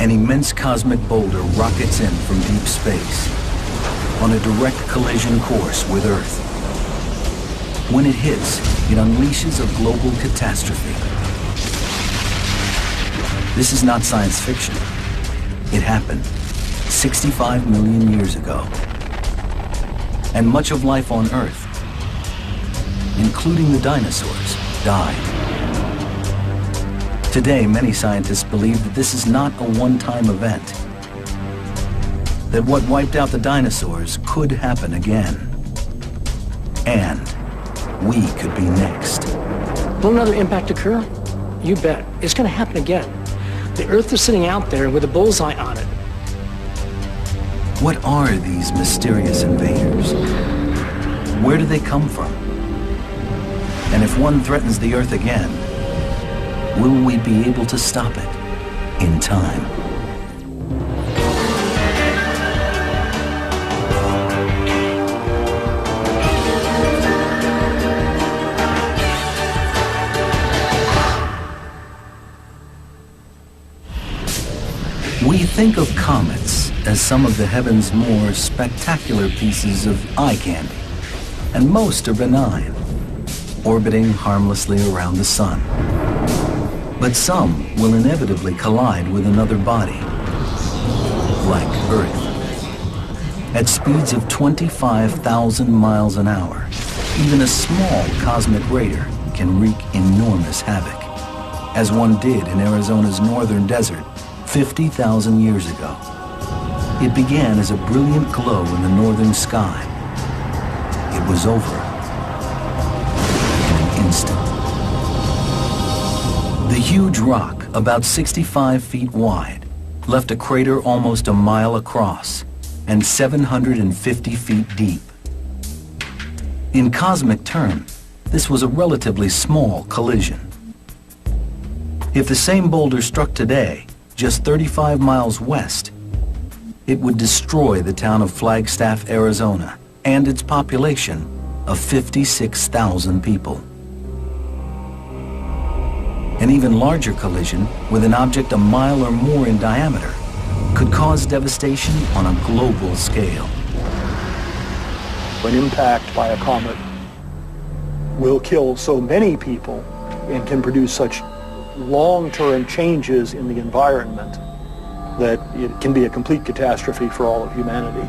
An immense cosmic boulder rockets in from deep space on a direct collision course with Earth. When it hits, it unleashes a global catastrophe. This is not science fiction. It happened 65 million years ago. And much of life on Earth, including the dinosaurs, died. Today, many scientists believe that this is not a one-time event, that what wiped out the dinosaurs could happen again. And we could be next. Will another impact occur? You bet. It's going to happen again. The Earth is sitting out there with a bullseye on it. What are these mysterious invaders? Where do they come from? And if one threatens the Earth again, will we be able to stop it in time? We think of comets as some of the heaven's more spectacular pieces of eye candy, and most are benign, orbiting harmlessly around the sun. But some will inevitably collide with another body, like Earth. At speeds of 25,000 miles an hour, even a small cosmic raider can wreak enormous havoc, as one did in Arizona's northern desert 50,000 years ago. It began as a brilliant glow in the northern sky. It was over in an instant. The huge rock, about 65 feet wide, left a crater almost a mile across and 750 feet deep. In cosmic terms, this was a relatively small collision. If the same boulder struck today, just 35 miles west, it would destroy the town of Flagstaff, Arizona, and its population of 56,000 people. An even larger collision with an object a mile or more in diameter could cause devastation on a global scale. An impact by a comet will kill so many people and can produce such long-term changes in the environment that it can be a complete catastrophe for all of humanity.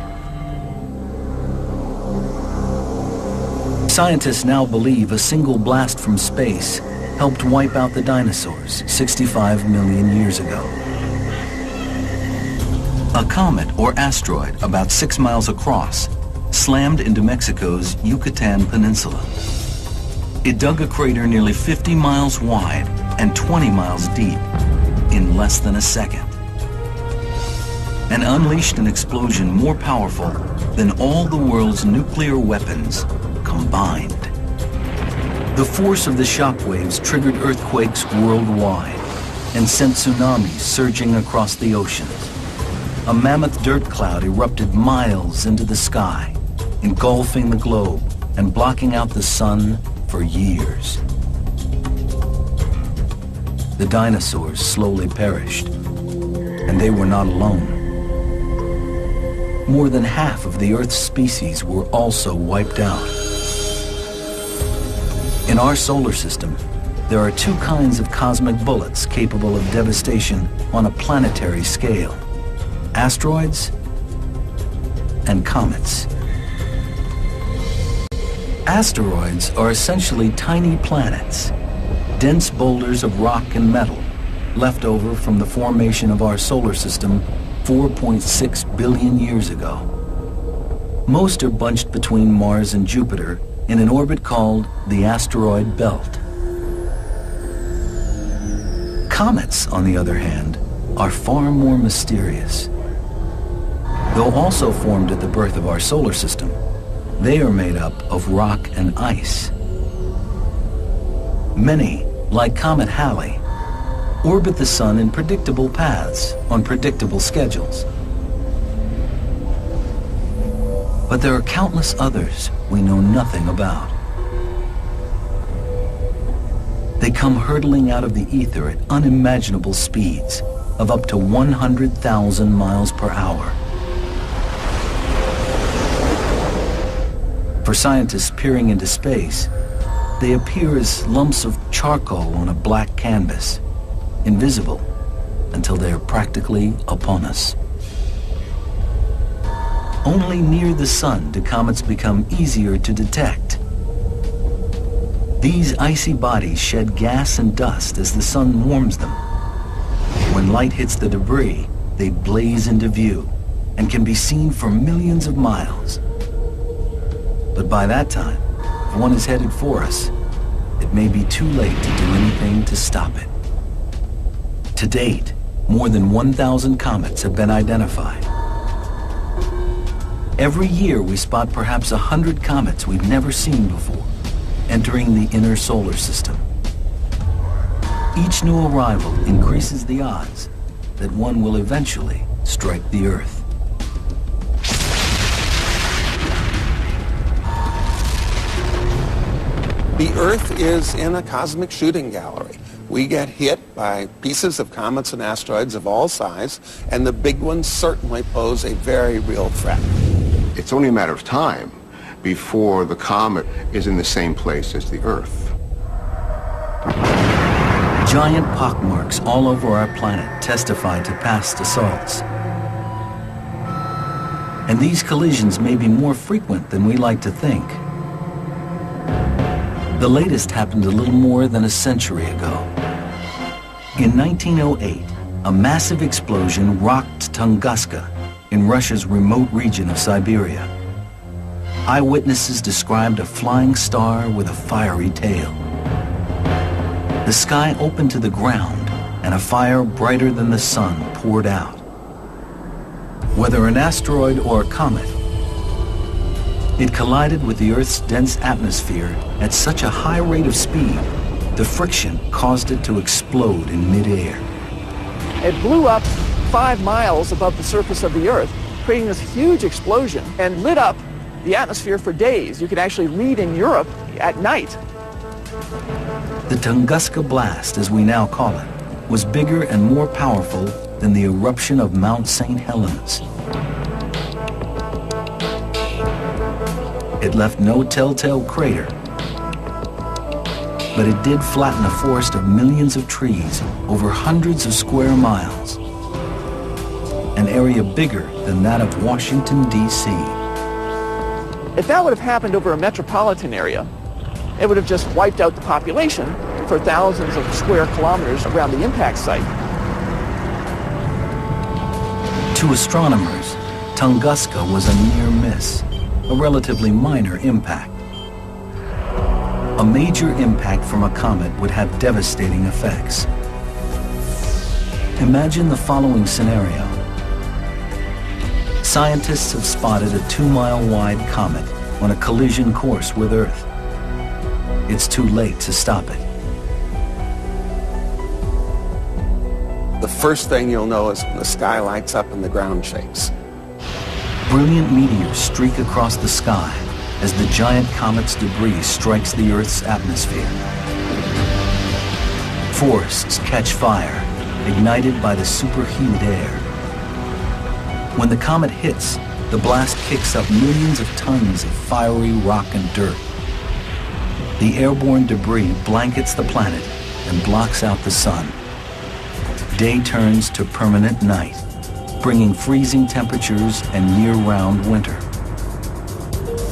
Scientists now believe a single blast from space helped wipe out the dinosaurs 65 million years ago. A comet or asteroid about 6 miles across slammed into Mexico's Yucatan Peninsula. It dug a crater nearly 50 miles wide and 20 miles deep in less than a second, and unleashed an explosion more powerful than all the world's nuclear weapons combined. The force of the shockwaves triggered earthquakes worldwide and sent tsunamis surging across the oceans. A mammoth dirt cloud erupted miles into the sky, engulfing the globe and blocking out the sun for years. The dinosaurs slowly perished, and they were not alone. More than half of the Earth's species were also wiped out. In our solar system, there are two kinds of cosmic bullets capable of devastation on a planetary scale: asteroids and comets. Asteroids are essentially tiny planets, dense boulders of rock and metal left over from the formation of our solar system 4.6 billion years ago. Most are bunched between Mars and Jupiter in an orbit called the asteroid belt. Comets, on the other hand, are far more mysterious. Though also formed at the birth of our solar system, they are made up of rock and ice. Many, like Comet Halley, orbit the sun in predictable paths on predictable schedules. But there are countless others we know nothing about. They come hurtling out of the ether at unimaginable speeds, of up to 100,000 miles per hour. For scientists peering into space, they appear as lumps of charcoal on a black canvas, invisible until they are practically upon us. Only near the sun do comets become easier to detect. These icy bodies shed gas and dust as the sun warms them. When light hits the debris, they blaze into view and can be seen for millions of miles. But by that time, if one is headed for us, it may be too late to do anything to stop it. To date, more than 1,000 comets have been identified. Every year we spot perhaps 100 comets we've never seen before, entering the inner solar system. Each new arrival increases the odds that one will eventually strike the Earth. The Earth is in a cosmic shooting gallery. We get hit by pieces of comets and asteroids of all size, and the big ones certainly pose a very real threat. It's only a matter of time before the comet is in the same place as the Earth. Giant pockmarks all over our planet testify to past assaults. And these collisions may be more frequent than we like to think. The latest happened a little more than a century ago. In 1908, a massive explosion rocked Tunguska in Russia's remote region of Siberia. Eyewitnesses described a flying star with a fiery tail. The sky opened to the ground, and a fire brighter than the sun poured out. Whether an asteroid or a comet, it collided with the Earth's dense atmosphere at such a high rate of speed, the friction caused it to explode in midair. It blew up 5 miles above the surface of the Earth, creating this huge explosion and lit up the atmosphere for days. You could actually read in Europe at night. The Tunguska blast, as we now call it, was bigger and more powerful than the eruption of Mount St. Helens. It left no telltale crater, but it did flatten a forest of millions of trees over hundreds of square miles, an area bigger than that of Washington, D.C. If that would have happened over a metropolitan area, it would have just wiped out the population for thousands of square kilometers around the impact site. To astronomers, Tunguska was a near miss, a relatively minor impact. A major impact from a comet would have devastating effects. Imagine the following scenario. Scientists have spotted a 2-mile-wide comet on a collision course with Earth. It's too late to stop it. The first thing you'll know is when the sky lights up and the ground shakes. Brilliant meteors streak across the sky as the giant comet's debris strikes the Earth's atmosphere. Forests catch fire, ignited by the superheated air. When the comet hits, the blast kicks up millions of tons of fiery rock and dirt. The airborne debris blankets the planet and blocks out the sun. Day turns to permanent night, bringing freezing temperatures and year-round winter.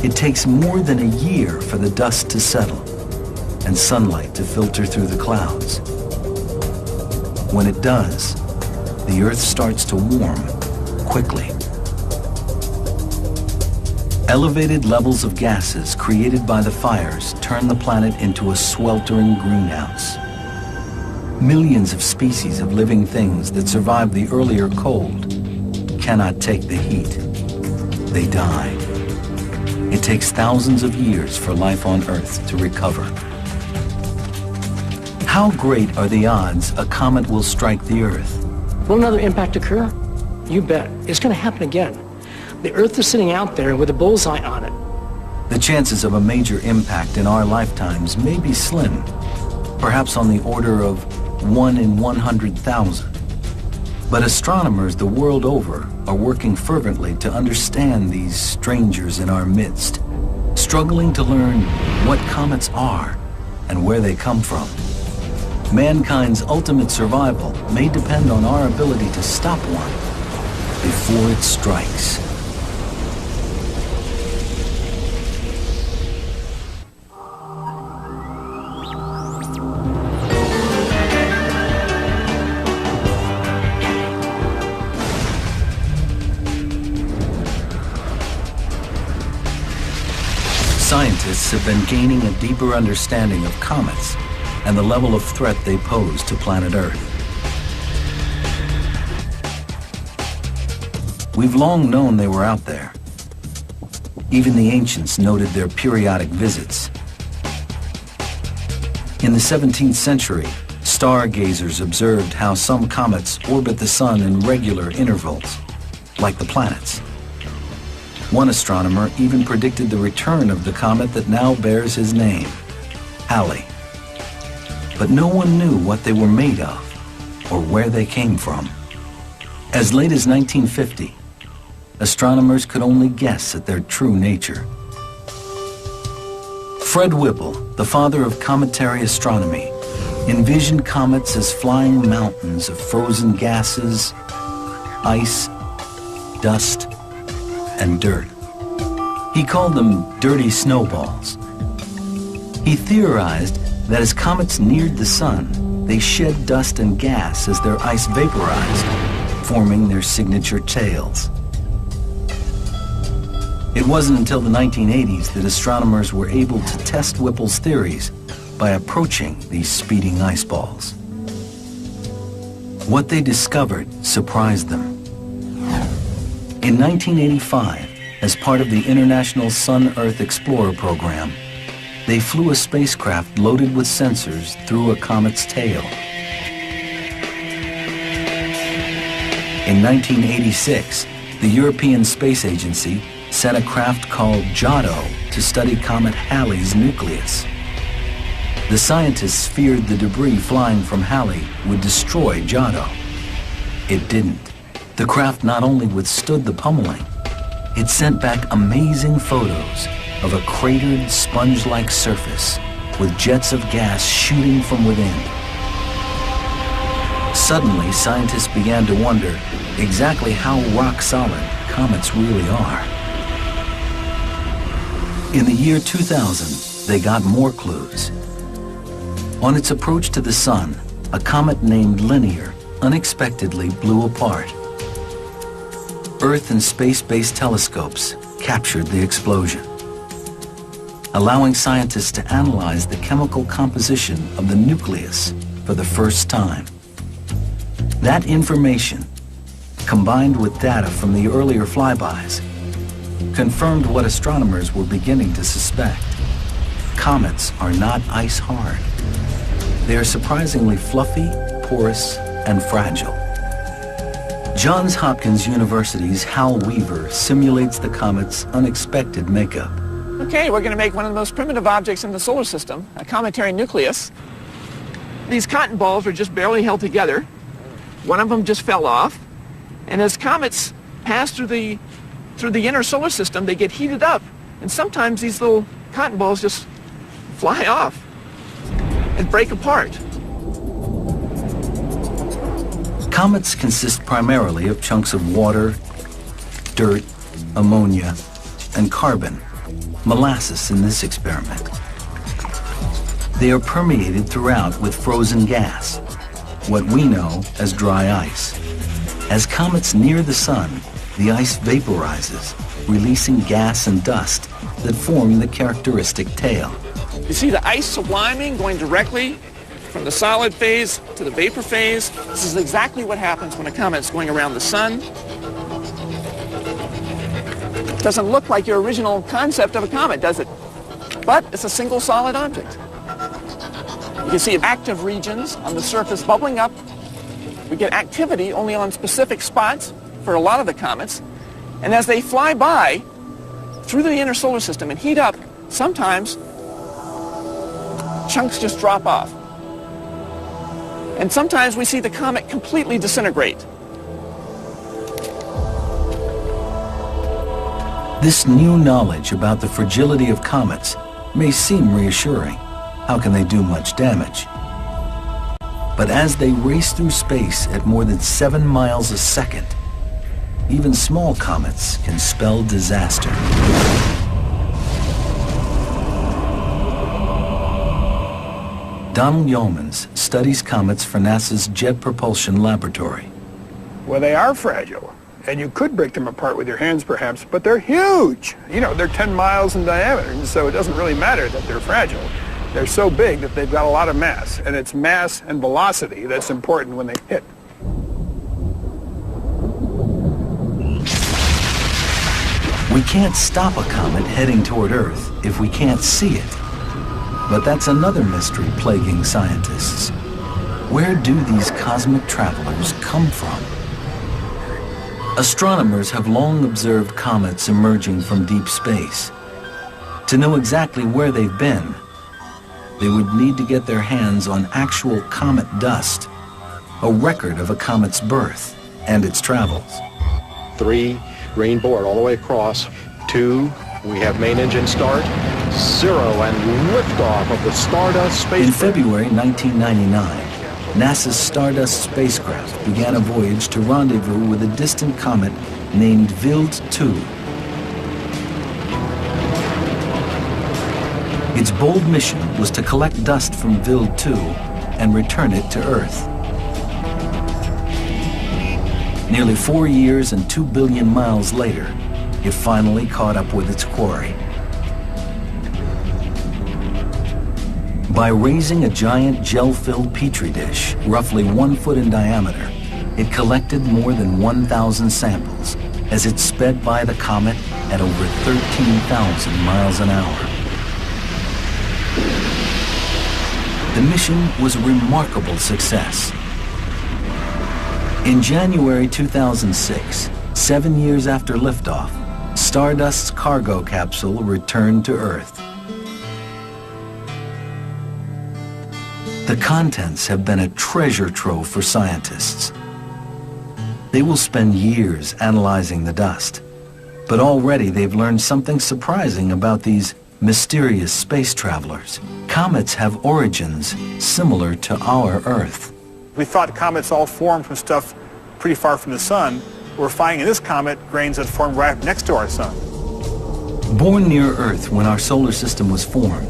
It takes more than a year for the dust to settle and sunlight to filter through the clouds. When it does, the Earth starts to warm quickly. Elevated levels of gases created by the fires turn the planet into a sweltering greenhouse. Millions of species of living things that survived the earlier cold cannot take the heat. They die. It takes thousands of years for life on Earth to recover. How great are the odds a comet will strike the Earth? Will another impact occur? You bet. It's going to happen again. The Earth is sitting out there with a bullseye on it. The chances of a major impact in our lifetimes may be slim, perhaps on the order of 1 in 100,000. But astronomers the world over are working fervently to understand these strangers in our midst, struggling to learn what comets are and where they come from. Mankind's ultimate survival may depend on our ability to stop one before it strikes. Scientists have been gaining a deeper understanding of comets and the level of threat they pose to planet Earth. We've long known they were out there. Even the ancients noted their periodic visits. In the 17th century, stargazers observed how some comets orbit the sun in regular intervals, like the planets. One astronomer even predicted the return of the comet that now bears his name, Halley. But no one knew what they were made of or where they came from. As late as 1950, astronomers could only guess at their true nature. Fred Whipple, the father of cometary astronomy, envisioned comets as flying mountains of frozen gases, ice, dust, and dirt. He called them dirty snowballs. He theorized that as comets neared the sun, they shed dust and gas as their ice vaporized, forming their signature tails. It wasn't until the 1980s that astronomers were able to test Whipple's theories by approaching these speeding ice balls. What they discovered surprised them. In 1985, as part of the International Sun-Earth Explorer program, they flew a spacecraft loaded with sensors through a comet's tail. In 1986, the European Space Agency sent a craft called Giotto to study Comet Halley's nucleus. The scientists feared the debris flying from Halley would destroy Giotto. It didn't. The craft not only withstood the pummeling, it sent back amazing photos of a cratered, sponge-like surface with jets of gas shooting from within. Suddenly, scientists began to wonder exactly how rock-solid comets really are. In the year 2000, they got more clues. On its approach to the sun, a comet named Linear unexpectedly blew apart. Earth and space-based telescopes captured the explosion, allowing scientists to analyze the chemical composition of the nucleus for the first time. That information, combined with data from the earlier flybys, confirmed what astronomers were beginning to suspect. Comets are not ice hard. They are surprisingly fluffy, porous, and fragile. Johns Hopkins University's Hal Weaver simulates the comet's unexpected makeup. Okay, we're going to make one of the most primitive objects in the solar system, a cometary nucleus. These cotton balls are just barely held together. One of them just fell off. And as comets pass through the inner solar system, they get heated up. And sometimes these little cotton balls just fly off and break apart. Comets consist primarily of chunks of water, dirt, ammonia, and carbon, molasses in this experiment. They are permeated throughout with frozen gas, what we know as dry ice. As comets near the sun, the ice vaporizes, releasing gas and dust that form the characteristic tail. You see the ice subliming, going directly from the solid phase to the vapor phase. This is exactly what happens when a comet is going around the sun. It doesn't look like your original concept of a comet, does it? But it's a single solid object. You can see active regions on the surface bubbling up. We get activity only on specific spots for a lot of the comets. And as they fly by through the inner solar system and heat up, sometimes chunks just drop off. And sometimes we see the comet completely disintegrate. This new knowledge about the fragility of comets may seem reassuring. How can they do much damage? But as they race through space at more than 7 miles a second, even small comets can spell disaster. Donald Yeomans studies comets for NASA's Jet Propulsion Laboratory. Well, they are fragile, and you could break them apart with your hands perhaps, but they're huge. You know, they're 10 miles in diameter, and so it doesn't really matter that they're fragile. They're so big that they've got a lot of mass, and it's mass and velocity that's important when they hit. We can't stop a comet heading toward Earth if we can't see it. But that's another mystery plaguing scientists. Where do these cosmic travelers come from? Astronomers have long observed comets emerging from deep space. To know exactly where they've been, they would need to get their hands on actual comet dust, a record of a comet's birth and its travels. 3, green board all the way across. 2, we have main engine start. 0, and liftoff of the Stardust spacecraft. In February 1999, NASA's Stardust spacecraft began a voyage to rendezvous with a distant comet named Wild 2. Its bold mission was to collect dust from Wild 2 and return it to Earth. Nearly 4 years and 2 billion miles later, it finally caught up with its quarry. By raising a giant gel-filled petri dish, roughly 1 foot in diameter, it collected more than 1,000 samples as it sped by the comet at over 13,000 miles an hour. The mission was a remarkable success. In January 2006, 7 years after liftoff, Stardust's cargo capsule returned to Earth. The contents have been a treasure trove for scientists. They will spend years analyzing the dust, but already they've learned something surprising about these mysterious space travelers. Comets have origins similar to our Earth. We thought comets all formed from stuff pretty far from the sun. We're finding in this comet grains that formed right next to our sun. Born near Earth when our solar system was formed,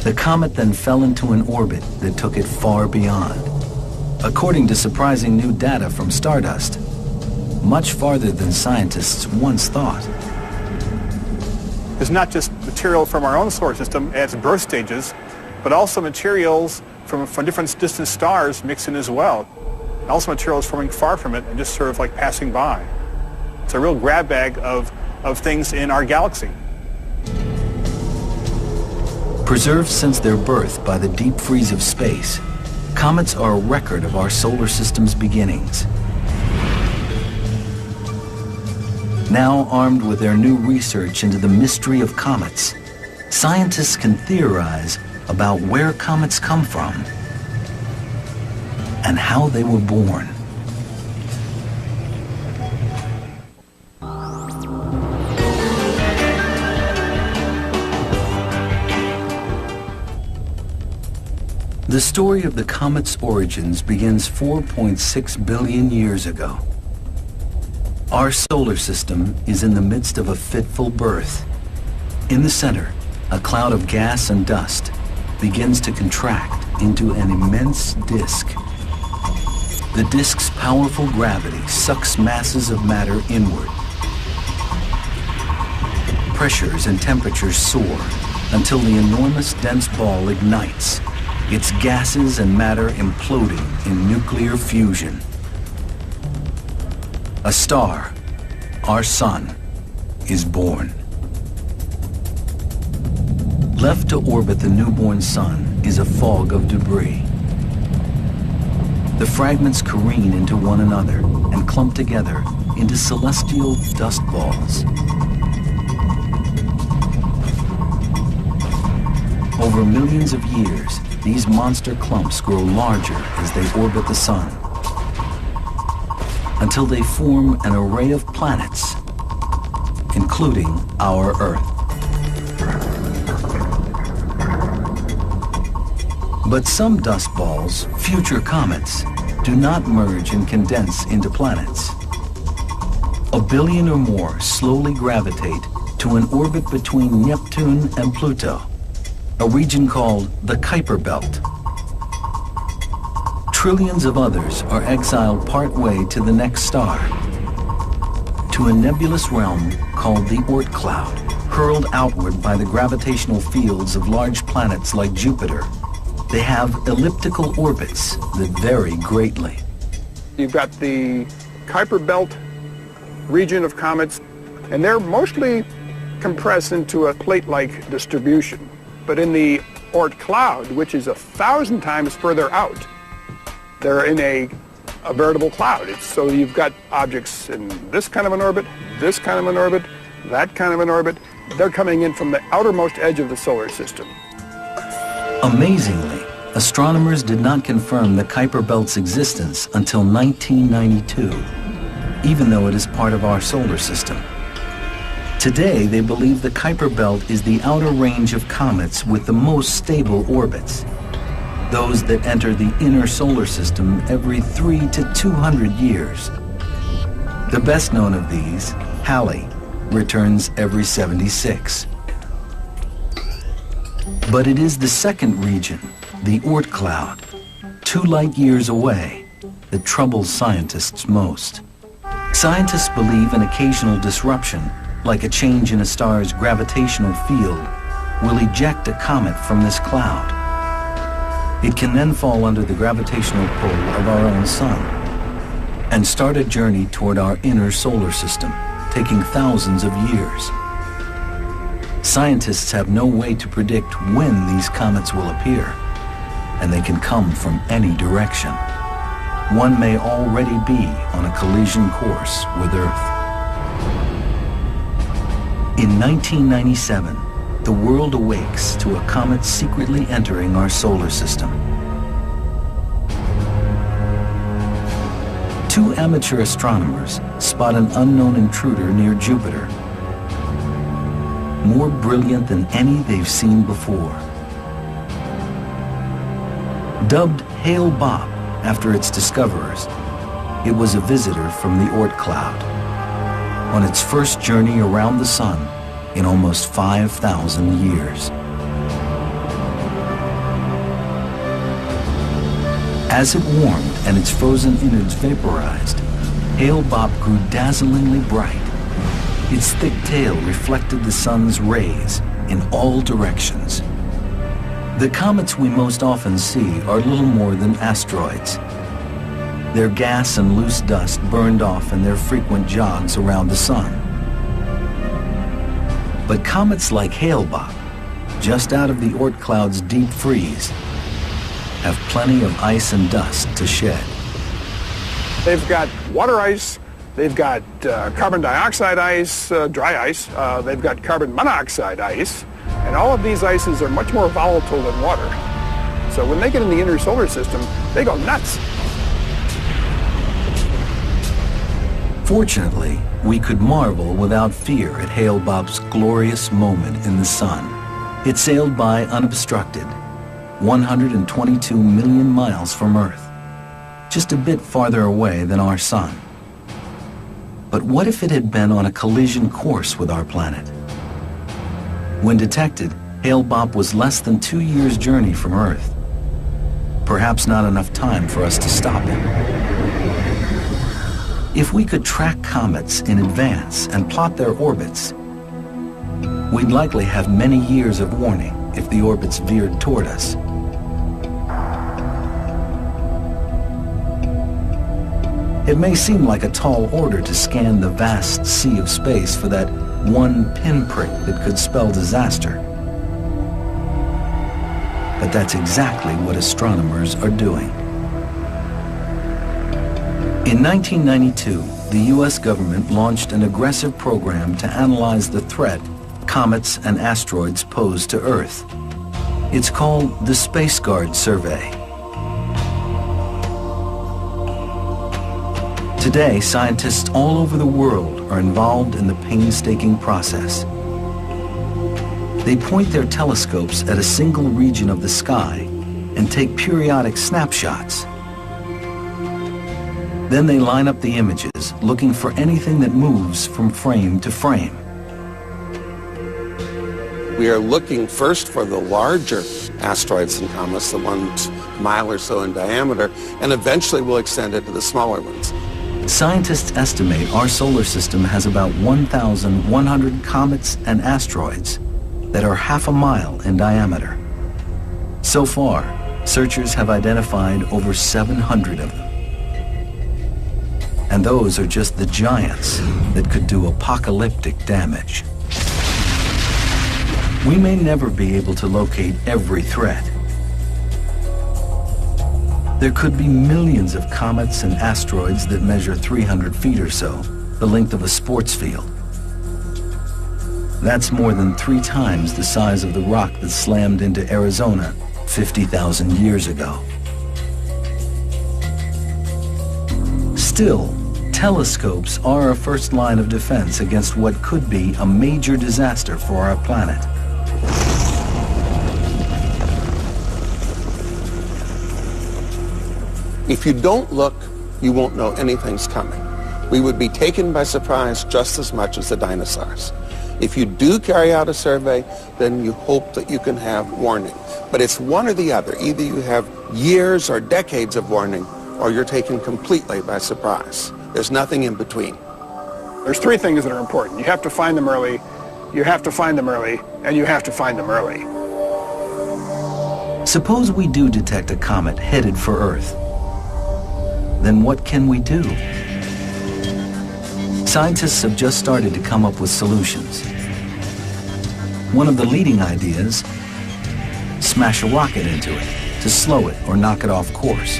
the comet then fell into an orbit that took it far beyond. According to surprising new data from Stardust, much farther than scientists once thought. It's not just material from our own solar system at its birth stages, but also materials from different distant stars mixed in as well. And also materials forming far from it and just sort of like passing by. It's a real grab bag of things in our galaxy. Preserved since their birth by the deep freeze of space, comets are a record of our solar system's beginnings. Now armed with their new research into the mystery of comets, scientists can theorize about where comets come from and how they were born. The story of the comet's origins begins 4.6 billion years ago. Our solar system is in the midst of a fitful birth. In the center, a cloud of gas and dust begins to contract into an immense disk. The disk's powerful gravity sucks masses of matter inward. Pressures and temperatures soar until the enormous dense ball ignites, its gases and matter imploding in nuclear fusion. A star, our sun, is born. Left to orbit the newborn sun is a fog of debris. The fragments careen into one another and clump together into celestial dust balls. Over millions of years, these monster clumps grow larger as they orbit the sun, until they form an array of planets including our Earth. But some dust balls, future comets, do not merge and condense into planets. A billion or more slowly gravitate to an orbit between Neptune and Pluto, a region called the Kuiper Belt. Trillions of others are exiled partway to the next star, to a nebulous realm called the Oort cloud, hurled outward by the gravitational fields of large planets like Jupiter. They have elliptical orbits that vary greatly. You've got the Kuiper Belt region of comets, and they're mostly compressed into a plate-like distribution. But in the Oort cloud, which is 1,000 times further out, they're in a veritable cloud. So you've got objects in this kind of an orbit, this kind of an orbit, that kind of an orbit. They're coming in from the outermost edge of the solar system. Amazingly, astronomers did not confirm the Kuiper Belt's existence until 1992, even though it is part of our solar system. Today, they believe the Kuiper Belt is the outer range of comets with the most stable orbits, those that enter the inner solar system every 3 to 200 years. The best known of these, Halley, returns every 76. But it is the second region, the Oort cloud, 2 light years away, that troubles scientists most. Scientists believe an occasional disruption, like a change in a star's gravitational field, will eject a comet from this cloud. It can then fall under the gravitational pull of our own sun and start a journey toward our inner solar system, taking thousands of years. Scientists have no way to predict when these comets will appear, and they can come from any direction. One may already be on a collision course with Earth. In 1997, the world awakes to a comet secretly entering our solar system. 2 amateur astronomers spot an unknown intruder near Jupiter, more brilliant than any they've seen before. Dubbed Hale-Bopp after its discoverers, it was a visitor from the Oort cloud, on its first journey around the sun in almost 5,000 years. As it warmed and its frozen innards vaporized, Hale-Bopp grew dazzlingly bright. Its thick tail reflected the sun's rays in all directions. The comets we most often see are little more than asteroids. Their gas and loose dust burned off in their frequent jogs around the sun. But comets like Hale-Bopp, just out of the Oort cloud's deep freeze, have plenty of ice and dust to shed. They've got water ice, they've got carbon dioxide ice, dry ice, they've got carbon monoxide ice, and all of these ices are much more volatile than water. So when they get in the inner solar system, they go nuts. Fortunately, we could marvel without fear at Hale-Bopp's glorious moment in the sun. It sailed by unobstructed, 122 million miles from Earth, just a bit farther away than our sun. But what if it had been on a collision course with our planet? When detected, Hale-Bopp was less than 2 years' journey from Earth. Perhaps not enough time for us to stop it. If we could track comets in advance and plot their orbits, we'd likely have many years of warning if the orbits veered toward us. It may seem like a tall order to scan the vast sea of space for that one pinprick that could spell disaster. But that's exactly what astronomers are doing. In 1992, the U.S. government launched an aggressive program to analyze the threat comets and asteroids pose to Earth. It's called the Space Guard Survey. Today, scientists all over the world are involved in the painstaking process. They point their telescopes at a single region of the sky and take periodic snapshots. Then they line up the images, looking for anything that moves from frame to frame. We are looking first for the larger asteroids and comets, the ones a mile or so in diameter, and eventually we'll extend it to the smaller ones. Scientists estimate our solar system has about 1,100 comets and asteroids that are half a mile in diameter. So far, searchers have identified over 700 of them. And those are just the giants that could do apocalyptic damage. We may never be able to locate every threat. There could be millions of comets and asteroids that measure 300 feet or so, the length of a sports field. That's more than 3 times the size of the rock that slammed into Arizona 50,000 years ago. Still, telescopes are a first line of defense against what could be a major disaster for our planet. If you don't look, you won't know anything's coming. We would be taken by surprise just as much as the dinosaurs. If you do carry out a survey, then you hope that you can have warning. But it's one or the other. Either you have years or decades of warning, or you're taken completely by surprise. There's nothing in between. There's 3 things that are important. You have to find them early, you have to find them early, and you have to find them early. Suppose we do detect a comet headed for Earth. Then what can we do? Scientists have just started to come up with solutions. One of the leading ideas, smash a rocket into it to slow it or knock it off course.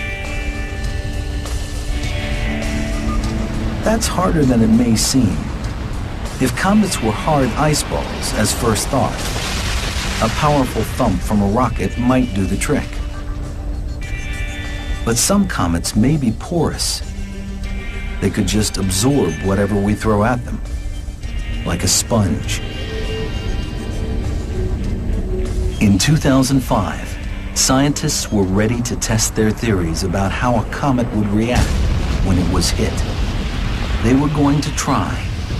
That's harder than it may seem. If comets were hard ice balls, as first thought, a powerful thump from a rocket might do the trick. But some comets may be porous. They could just absorb whatever we throw at them, like a sponge. In 2005, scientists were ready to test their theories about how a comet would react when it was hit. They were going to try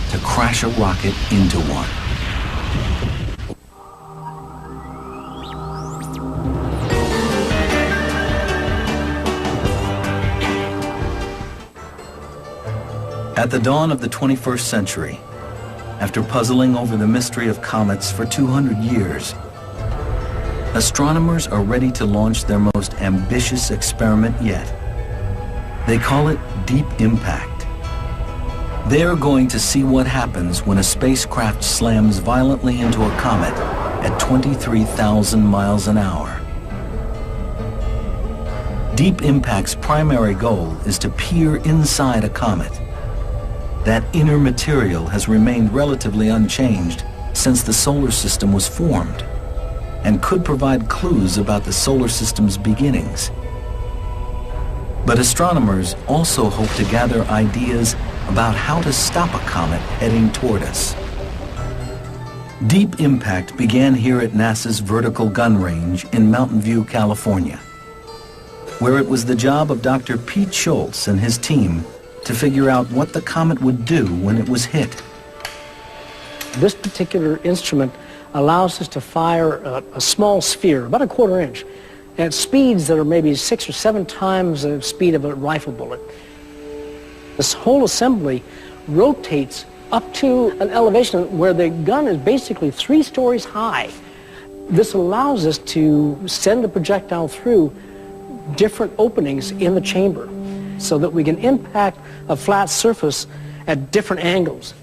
to crash a rocket into one. At the dawn of the 21st century, after puzzling over the mystery of comets for 200 years, astronomers are ready to launch their most ambitious experiment yet. They call it Deep Impact. They are going to see what happens when a spacecraft slams violently into a comet at 23,000 miles an hour. Deep Impact's primary goal is to peer inside a comet. That inner material has remained relatively unchanged since the solar system was formed and could provide clues about the solar system's beginnings. But astronomers also hope to gather ideas about how to stop a comet heading toward us. Deep Impact began here at NASA's Vertical Gun Range in Mountain View, California, where it was the job of Dr. Pete Schultz and his team to figure out what the comet would do when it was hit. This particular instrument allows us to fire a small sphere, about a 1/4 inch, at speeds that are maybe 6 or 7 times the speed of a rifle bullet. This whole assembly rotates up to an elevation where the gun is basically 3 stories high. This allows us to send the projectile through different openings in the chamber so that we can impact a flat surface at different angles.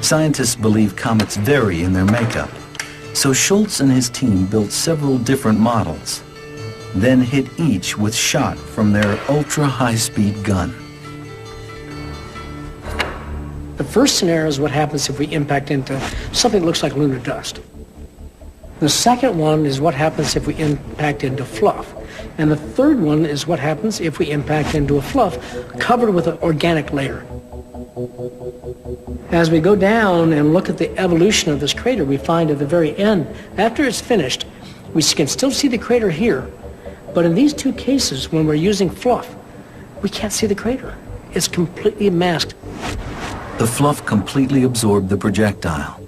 Scientists believe comets vary in their makeup, so Schultz and his team built several different models, then hit each with shot from their ultra-high-speed gun. The first scenario is what happens if we impact into something that looks like lunar dust. The second one is what happens if we impact into fluff. And the third one is what happens if we impact into a fluff covered with an organic layer. As we go down and look at the evolution of this crater, we find at the very end, after it's finished, we can still see the crater here. But in these two cases, when we're using fluff, we can't see the crater. It's completely masked. The fluff completely absorbed the projectile,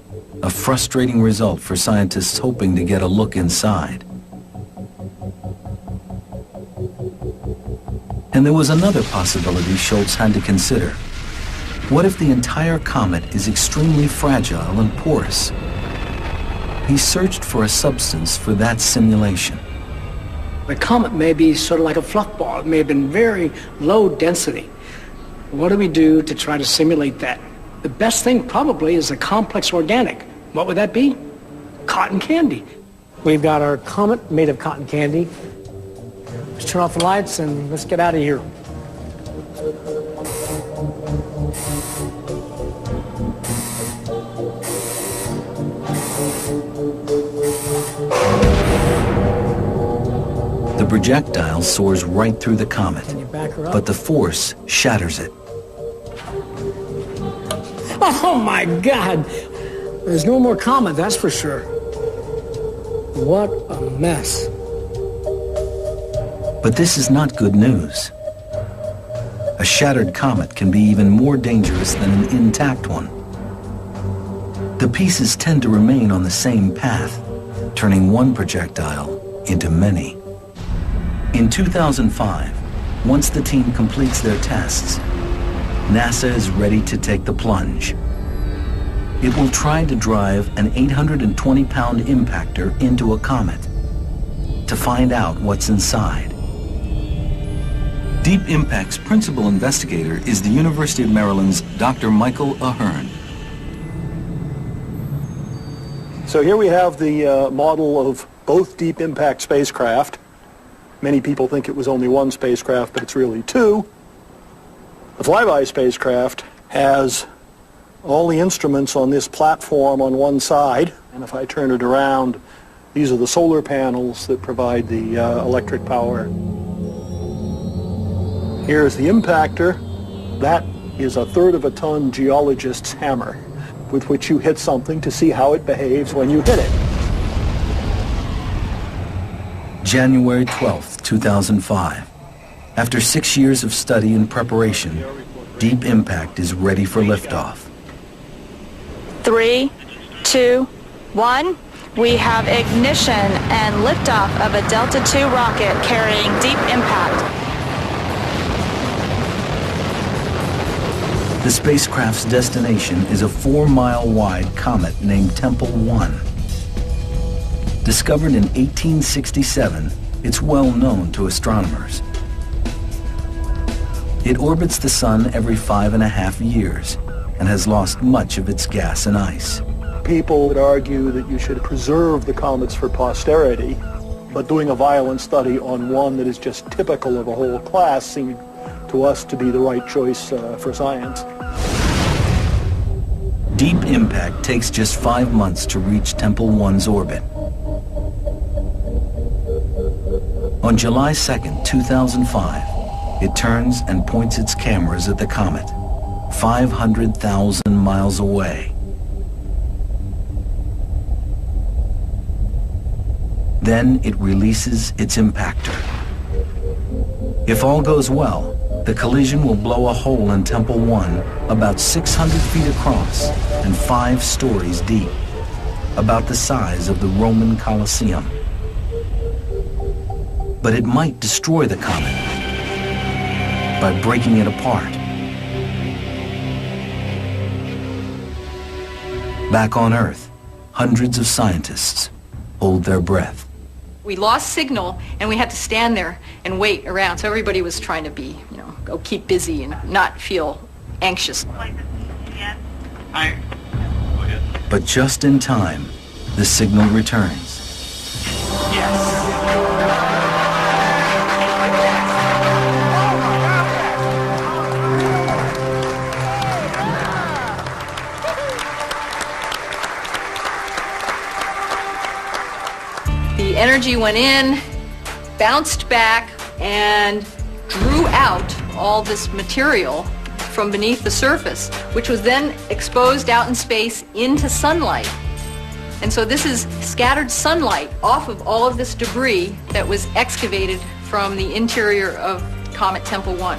a frustrating result for scientists hoping to get a look inside. And there was another possibility Schultz had to consider. What if the entire comet is extremely fragile and porous? He searched for a substance for that simulation. The comet may be sort of like a fluff ball. It may have been very low density. What do we do to try to simulate that? The best thing probably is a complex organic. What would that be? Cotton candy. We've got our comet made of cotton candy. Let's turn off the lights and let's get out of here. The projectile soars right through the comet, but the force shatters it. Oh my God! There's no more comet, that's for sure. What a mess. But this is not good news. A shattered comet can be even more dangerous than an intact one. The pieces tend to remain on the same path, turning one projectile into many. In 2005, once the team completes their tests, NASA is ready to take the plunge. It will try to drive an 820-pound impactor into a comet to find out what's inside. Deep Impact's principal investigator is the University of Maryland's Dr. Michael Ahern. So here we have the model of both Deep Impact spacecraft. Many people think it was only one spacecraft, but it's really two. The flyby spacecraft has all the instruments on this platform on one side, and if I turn it around, these are the solar panels that provide the electric power. Here's the impactor. That is a third of a ton geologist's hammer with which you hit something to see how it behaves when you hit it. January 12th, 2005. After 6 years of study and preparation, Deep Impact is ready for liftoff. 3, 2, 1. We have ignition and liftoff of a Delta II rocket carrying Deep Impact. The spacecraft's destination is a 4-mile-wide comet named Tempel 1. Discovered in 1867, it's well known to astronomers. It orbits the Sun every 5.5 years and has lost much of its gas and ice. People would argue that you should preserve the comets for posterity, but doing a violent study on one that is just typical of a whole class seemed to us to be the right choice for science. Deep Impact takes just 5 months to reach Tempel 1's orbit. On July 2nd, 2005, it turns and points its cameras at the comet, 500,000 miles away. Then it releases its impactor. If all goes well, the collision will blow a hole in Tempel 1 about 600 feet across and 5 stories deep, about the size of the Roman Colosseum. But it might destroy the comet by breaking it apart. Back on Earth, hundreds of scientists hold their breath. We lost signal and we had to stand there and wait around. So everybody was trying to be, go keep busy and not feel anxious. But just in time, the signal returns. The energy went in, bounced back, and drew out all this material from beneath the surface, which was then exposed out in space into sunlight. And so this is scattered sunlight off of all of this debris that was excavated from the interior of Comet Tempel 1.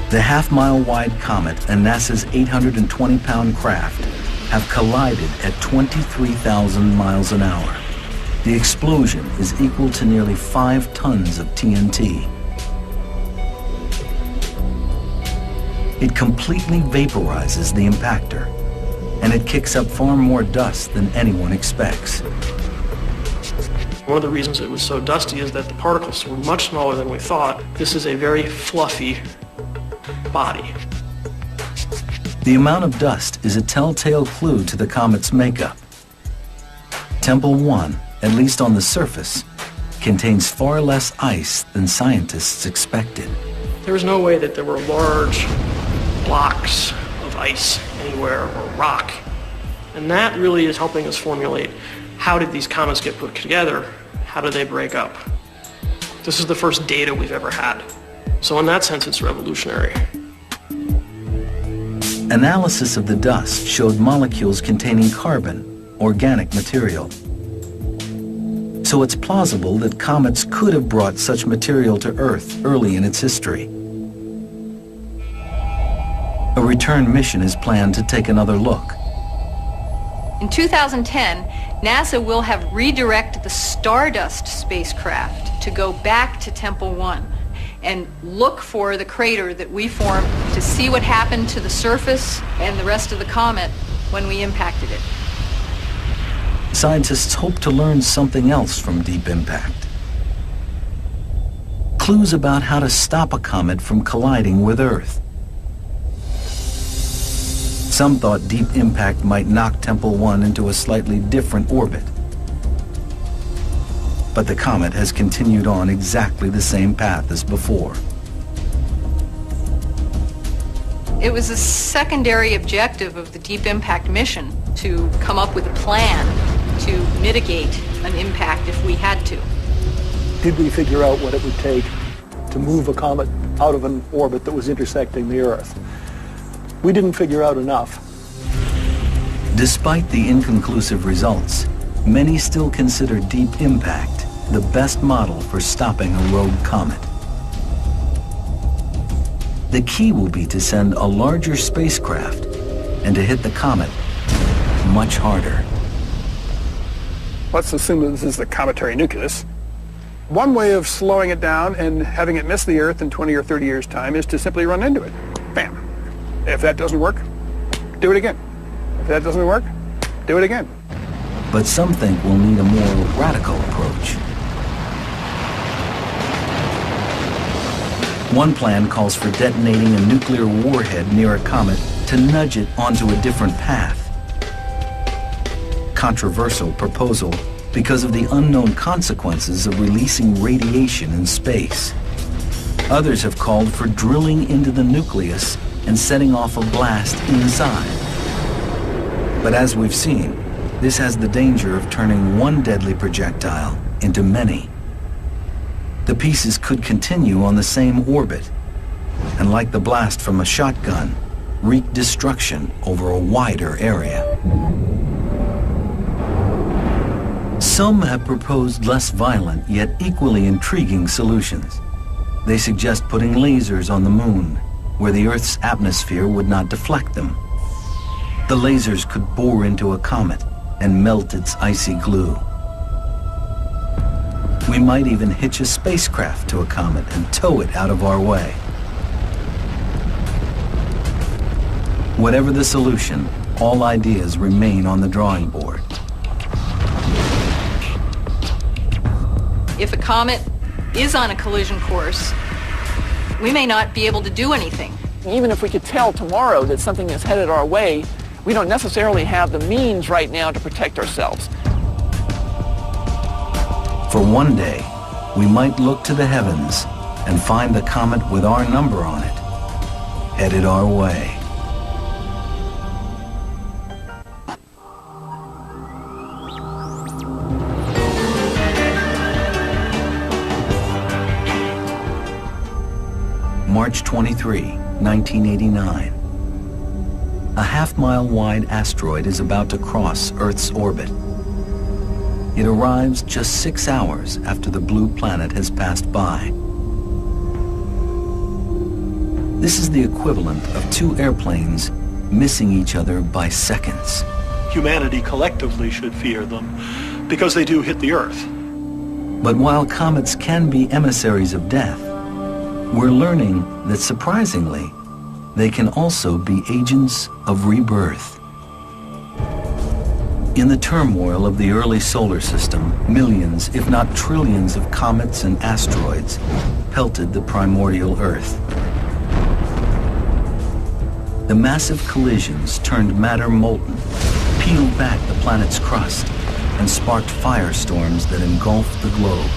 The half-mile-wide comet and NASA's 820-pound craft have collided at 23,000 miles an hour. The explosion is equal to nearly 5 tons of TNT. It completely vaporizes the impactor, and it kicks up far more dust than anyone expects. One of the reasons it was so dusty is that the particles were much smaller than we thought. This is a very fluffy body. The amount of dust is a telltale clue to the comet's makeup. Tempel 1, at least on the surface, contains far less ice than scientists expected. There was no way that there were large blocks of ice anywhere or rock. And that really is helping us formulate how did these comets get put together? How did they break up? This is the first data we've ever had. So in that sense, it's revolutionary. Analysis of the dust showed molecules containing carbon, organic material. So it's plausible that comets could have brought such material to Earth early in its history. A return mission is planned to take another look. In 2010, NASA will have redirected the Stardust spacecraft to go back to Tempel 1 and look for the crater that we formed to see what happened to the surface and the rest of the comet when we impacted it. Scientists hope to learn something else from deep impact. Clues about how to stop a comet from colliding with Earth. Some thought deep impact might knock Tempel 1 into a slightly different orbit. But the comet has continued on exactly the same path as before. It was a secondary objective of the deep impact mission to come up with a plan to mitigate an impact if we had to. Did we figure out what it would take to move a comet out of an orbit that was intersecting the Earth? We didn't figure out enough. Despite the inconclusive results, many still consider deep impact the best model for stopping a rogue comet. The key will be to send a larger spacecraft and to hit the comet much harder. Let's assume that this is the cometary nucleus. One way of slowing it down and having it miss the Earth in 20 or 30 years' time is to simply run into it. Bam. If that doesn't work, do it again. If that doesn't work, do it again. But some think we'll need a more radical approach. One plan calls for detonating a nuclear warhead near a comet to nudge it onto a different path. Controversial proposal because of the unknown consequences of releasing radiation in space. Others have called for drilling into the nucleus and setting off a blast inside. But as we've seen, this has the danger of turning one deadly projectile into many. The pieces could continue on the same orbit, and like the blast from a shotgun, wreak destruction over a wider area. Some have proposed less violent yet equally intriguing solutions. They suggest putting lasers on the moon, where the Earth's atmosphere would not deflect them. The lasers could bore into a comet and melt its icy glue. We might even hitch a spacecraft to a comet and tow it out of our way. Whatever the solution, all ideas remain on the drawing board. If a comet is on a collision course, we may not be able to do anything. Even if we could tell tomorrow that something is headed our way, we don't necessarily have the means right now to protect ourselves. For one day, we might look to the heavens and find the comet with our number on it, headed our way. March 23, 1989. A half-mile wide asteroid is about to cross Earth's orbit. It arrives just 6 hours after the blue planet has passed by. This is the equivalent of two airplanes missing each other by seconds. Humanity collectively should fear them because they do hit the Earth. But while comets can be emissaries of death, we're learning that surprisingly, they can also be agents of rebirth. In the turmoil of the early solar system, millions, if not trillions of comets and asteroids pelted the primordial Earth. The massive collisions turned matter molten, peeled back the planet's crust, and sparked firestorms that engulfed the globe.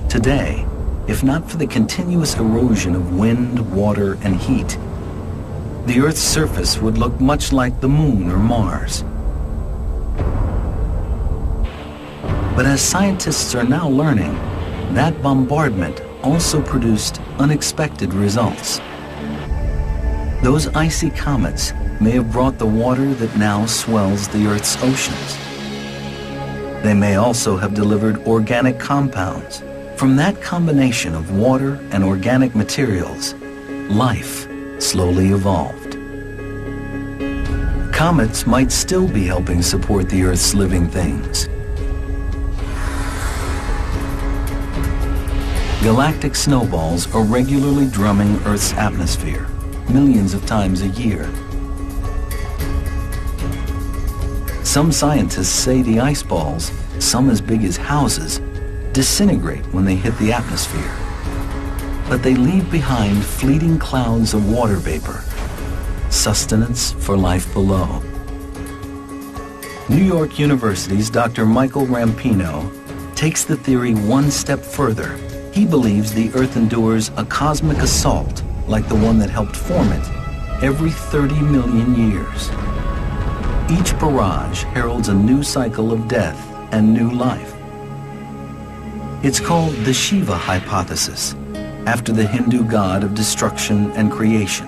Today, if not for the continuous erosion of wind, water, and heat, the Earth's surface would look much like the Moon or Mars. But as scientists are now learning, that bombardment also produced unexpected results. Those icy comets may have brought the water that now swells the Earth's oceans. They may also have delivered organic compounds. From that combination of water and organic materials, life slowly evolved. Comets might still be helping support the Earth's living things. Galactic snowballs are regularly drumming Earth's atmosphere, millions of times a year. Some scientists say the ice balls, some as big as houses, disintegrate when they hit the atmosphere. But they leave behind fleeting clouds of water vapor, sustenance for life below. New York University's Dr. Michael Rampino takes the theory one step further. He believes the Earth endures a cosmic assault like the one that helped form it every 30 million years. Each barrage heralds a new cycle of death and new life. It's called the Shiva hypothesis, after the Hindu god of destruction and creation.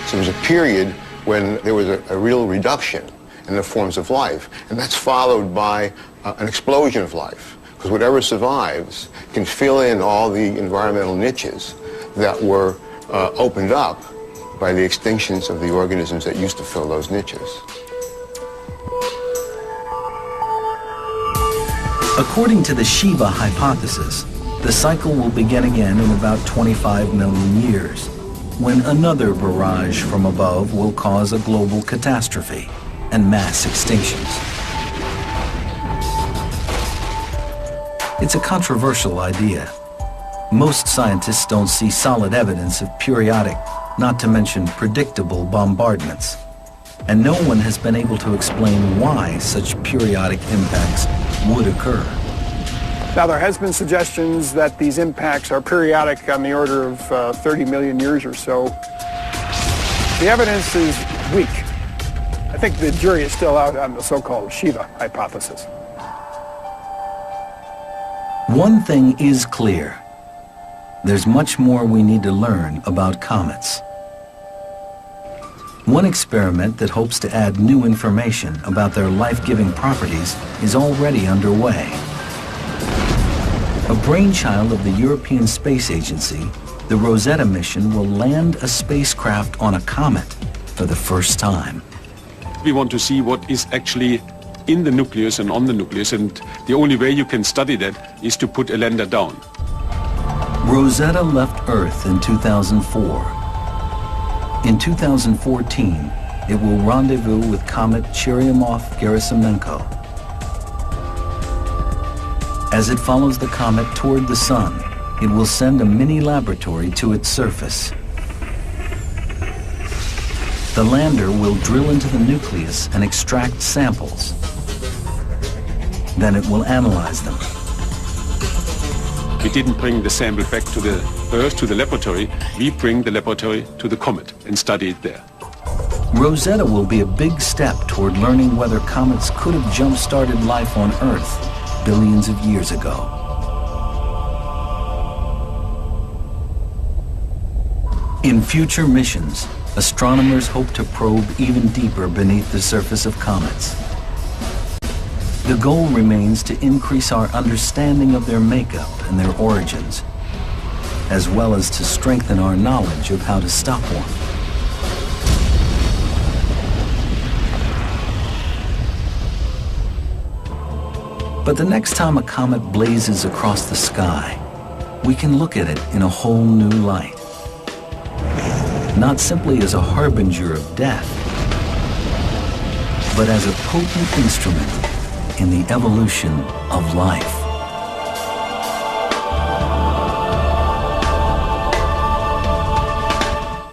So there was a period when there was a real reduction in the forms of life, and that's followed by an explosion of life, because whatever survives can fill in all the environmental niches that were opened up by the extinctions of the organisms that used to fill those niches. According to the Shiva hypothesis, the cycle will begin again in about 25 million years, when another barrage from above will cause a global catastrophe and mass extinctions. It's a controversial idea. Most scientists don't see solid evidence of periodic, not to mention predictable, bombardments. And no one has been able to explain why such periodic impacts would occur. Now, there has been suggestions that these impacts are periodic on the order of 30 million years or so. The evidence is weak. I think the jury is still out on the so-called Shiva hypothesis. One thing is clear. There's much more we need to learn about comets. One experiment that hopes to add new information about their life-giving properties is already underway. A brainchild of the European Space Agency, the Rosetta mission will land a spacecraft on a comet for the first time. We want to see what is actually in the nucleus and on the nucleus, and the only way you can study that is to put a lander down. Rosetta left Earth in 2004. In 2014, it will rendezvous with comet Churyumov-Gerasimenko. As it follows the comet toward the sun, it will send a mini laboratory to its surface. The lander will drill into the nucleus and extract samples. Then it will analyze them. We didn't bring the sample back to the Earth, to the laboratory. We bring the laboratory to the comet and study it there. Rosetta will be a big step toward learning whether comets could have jump-started life on Earth billions of years ago. In future missions, astronomers hope to probe even deeper beneath the surface of comets. The goal remains to increase our understanding of their makeup and their origins, as well as to strengthen our knowledge of how to stop one. But the next time a comet blazes across the sky, we can look at it in a whole new light. Not simply as a harbinger of death, but as a potent instrument in the evolution of life.